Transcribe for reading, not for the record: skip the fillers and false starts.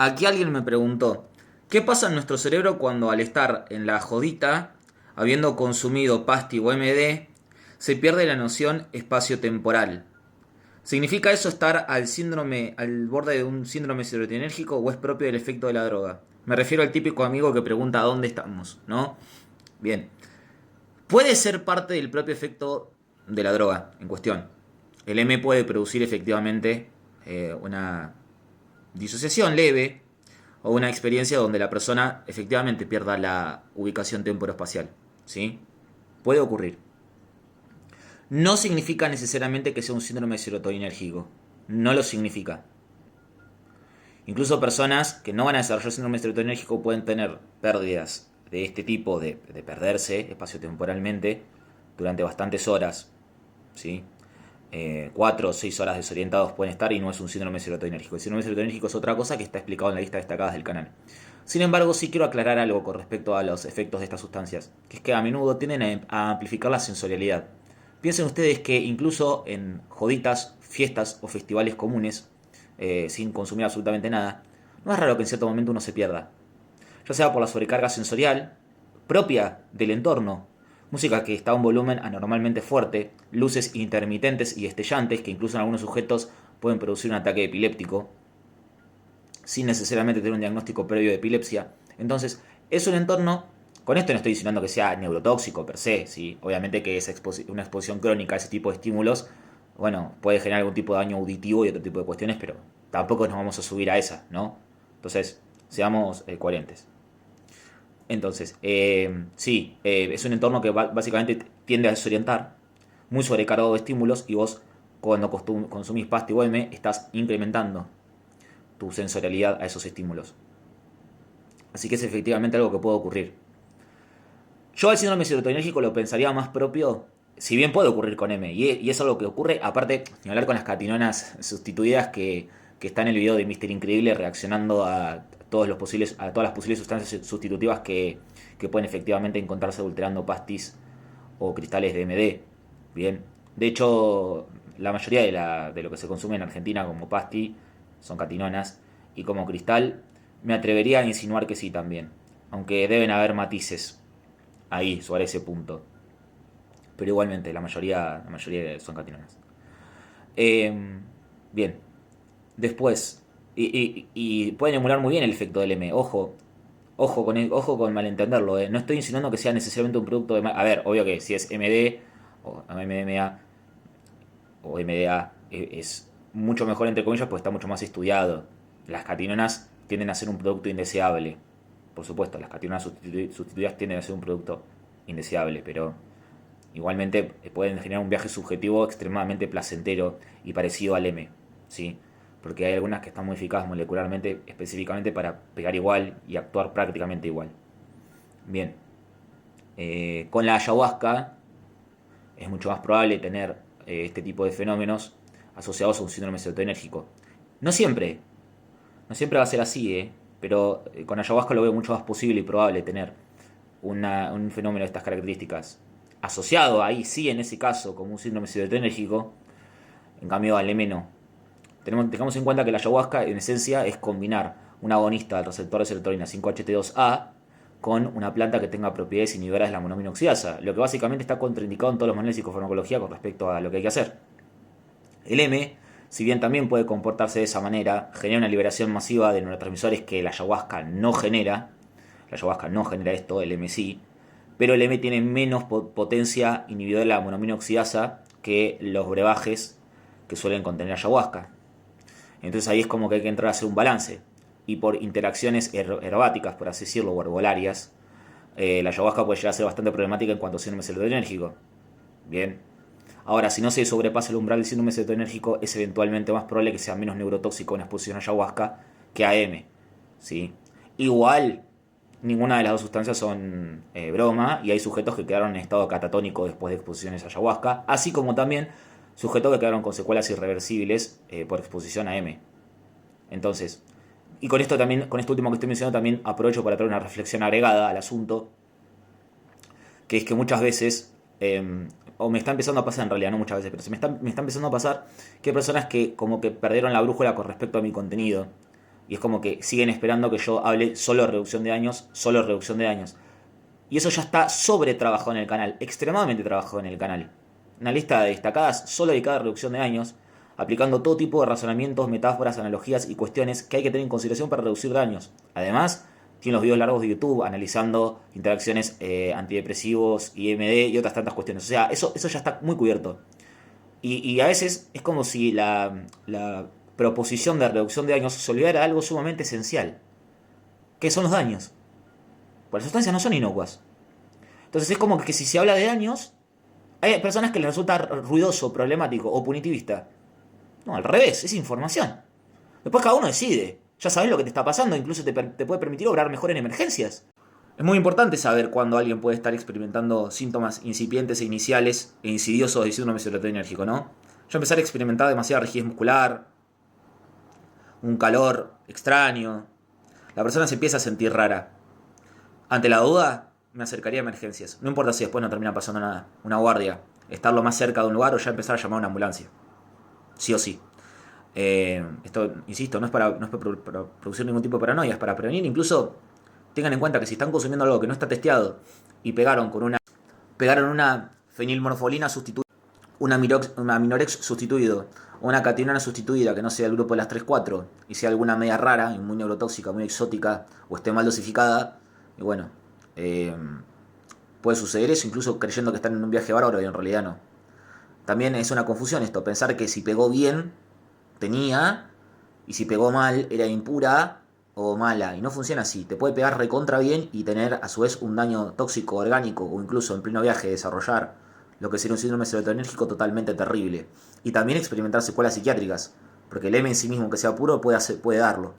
Aquí alguien me preguntó, ¿qué pasa en nuestro cerebro cuando al estar en la jodita, habiendo consumido pasti o MD, se pierde la noción espacio-temporal? ¿Significa eso estar al borde de un síndrome serotoninérgico o es propio del efecto de la droga? Me refiero al típico amigo que pregunta dónde estamos, ¿no? Bien, puede ser parte del propio efecto de la droga en cuestión. El M puede producir efectivamente una disociación leve o una experiencia donde la persona efectivamente pierda la ubicación temporoespacial. ¿Sí? Puede ocurrir. No significa necesariamente que sea un síndrome serotoninérgico. No lo significa. Incluso personas que no van a desarrollar síndrome serotoninérgico pueden tener pérdidas de este tipo, de perderse espaciotemporalmente durante bastantes horas. ¿Sí? 4 o 6 horas desorientados pueden estar y no es un síndrome serotoninérgico. El síndrome serotoninérgico es otra cosa que está explicado en la lista de destacadas del canal. Sin embargo, sí quiero aclarar algo con respecto a los efectos de estas sustancias, que es que a menudo tienden a amplificar la sensorialidad. Piensen ustedes que incluso en joditas, fiestas o festivales comunes, sin consumir absolutamente nada, no es raro que en cierto momento uno se pierda, ya sea por la sobrecarga sensorial propia del entorno, música que está a un volumen anormalmente fuerte, luces intermitentes y destellantes que incluso en algunos sujetos pueden producir un ataque epiléptico, sin necesariamente tener un diagnóstico previo de epilepsia. Entonces, es un entorno, con esto no estoy diciendo que sea neurotóxico per se, ¿sí? Obviamente que una exposición crónica a ese tipo de estímulos, bueno, puede generar algún tipo de daño auditivo y otro tipo de cuestiones, pero tampoco nos vamos a subir a esa, ¿no? Entonces, seamos coherentes. Entonces, sí, es un entorno que básicamente tiende a desorientar, muy sobrecargado de estímulos, y vos cuando consumís pasti o M estás incrementando tu sensorialidad a esos estímulos. Así que es efectivamente algo que puede ocurrir. Yo al síndrome serotoninérgico lo pensaría más propio, si bien puede ocurrir con M, y es algo que ocurre, aparte, ni hablar con las catinonas sustituidas que está en el video de Mister Increíble reaccionando a a todas las posibles sustancias sustitutivas que pueden efectivamente encontrarse adulterando pastis o cristales de MD. Bien. De hecho, la mayoría de lo que se consume en Argentina como pasti son catinonas, y como cristal me atrevería a insinuar que sí también, aunque deben haber matices ahí sobre ese punto. Pero igualmente, la mayoría son catinonas. Eh, bien, después, y pueden emular muy bien el efecto del M. Ojo con malentenderlo. No estoy insinuando que sea necesariamente un producto de... A ver, obvio que si es MD o MDMA o MDA es mucho mejor entre comillas porque está mucho más estudiado. Las catinonas tienden a ser un producto indeseable. Por supuesto, las catinonas sustituidas tienden a ser un producto indeseable, pero igualmente pueden generar un viaje subjetivo extremadamente placentero y parecido al M, ¿sí? Porque hay algunas que están modificadas molecularmente específicamente para pegar igual y actuar prácticamente igual. Bien, con la ayahuasca es mucho más probable tener este tipo de fenómenos asociados a un síndrome serotoninérgico. No siempre, no siempre va a ser así, pero con ayahuasca lo veo mucho más posible y probable tener un fenómeno de estas características asociado ahí sí en ese caso como un síndrome serotoninérgico. En cambio al M no. Tengamos en cuenta que la ayahuasca en esencia es combinar un agonista del receptor de serotonina 5-HT2A con una planta que tenga propiedades inhibidoras de la monoaminoxidasa, lo que básicamente está contraindicado en todos los manuales de psicofarmacología con respecto a lo que hay que hacer. El M, si bien también puede comportarse de esa manera, genera una liberación masiva de neurotransmisores que la ayahuasca no genera. La ayahuasca no genera esto, el M sí, pero el M tiene menos potencia inhibidora de la monoaminoxidasa que los brebajes que suelen contener ayahuasca. Entonces ahí es como que hay que entrar a hacer un balance. Y por interacciones herbáticas, por así decirlo, o herbolarias, la ayahuasca puede llegar a ser bastante problemática en cuanto a síndrome serotoninérgico. Bien. Ahora, si no se sobrepasa el umbral del síndrome serotoninérgico, es eventualmente más probable que sea menos neurotóxico una exposición a ayahuasca que a M. ¿Sí? Igual, ninguna de las dos sustancias son broma, y hay sujetos que quedaron en estado catatónico después de exposiciones a ayahuasca, así como también sujetos que quedaron con secuelas irreversibles por exposición a M. Entonces, y con esto también, con esto último que estoy mencionando, también aprovecho para traer una reflexión agregada al asunto, que es que muchas veces, o me está empezando a pasar en realidad, no muchas veces, pero me está empezando a pasar que hay personas que como que perdieron la brújula con respecto a mi contenido Y es como que siguen esperando que yo hable solo de reducción de daños, solo de reducción de daños. Y eso ya está sobre trabajado en el canal, extremadamente trabajado en el canal. Una lista de destacadas solo dedicada a reducción de daños, aplicando todo tipo de razonamientos, metáforas, analogías y cuestiones que hay que tener en consideración para reducir daños. Además, tiene los videos largos de YouTube analizando interacciones antidepresivos, IMD y otras tantas cuestiones. O sea, eso ya está muy cubierto. Y a veces es como si la proposición de reducción de daños se olvidara de algo sumamente esencial, que son los daños. Pues las sustancias no son inocuas. Entonces es como que si se habla de daños, hay personas que les resulta ruidoso, problemático o punitivista. No, al revés, es información. Después cada uno decide. Ya sabes lo que te está pasando, incluso te puede permitir obrar mejor en emergencias. Es muy importante saber cuándo alguien puede estar experimentando síntomas incipientes e iniciales e insidiosos de síndrome serotoninérgico, ¿no? Yo empezar a experimentar demasiada rigidez muscular, un calor extraño. La persona se empieza a sentir rara. Ante la duda, me acercaría a emergencias. No importa si después no termina pasando nada. Una guardia, estar lo más cerca de un lugar o ya empezar a llamar a una ambulancia. Sí o sí. Esto, insisto, no es para producir ningún tipo de paranoia, es para prevenir. Incluso tengan en cuenta que si están consumiendo algo que no está testeado y pegaron una fenilmorfolina sustituida, una minorex sustituido, o una catinona sustituida que no sea el grupo de las 3-4 y sea alguna media rara y muy neurotóxica, muy exótica o esté mal dosificada, y bueno, puede suceder eso incluso creyendo que están en un viaje bárbaro y en realidad no. También es una confusión esto, pensar que si pegó bien tenía y si pegó mal era impura o mala, y no funciona así. Te puede pegar recontra bien y tener a su vez un daño tóxico, orgánico o incluso en pleno viaje desarrollar lo que sería un síndrome serotoninérgico totalmente terrible. Y también experimentar secuelas psiquiátricas, porque el M en sí mismo que sea puro puede darlo.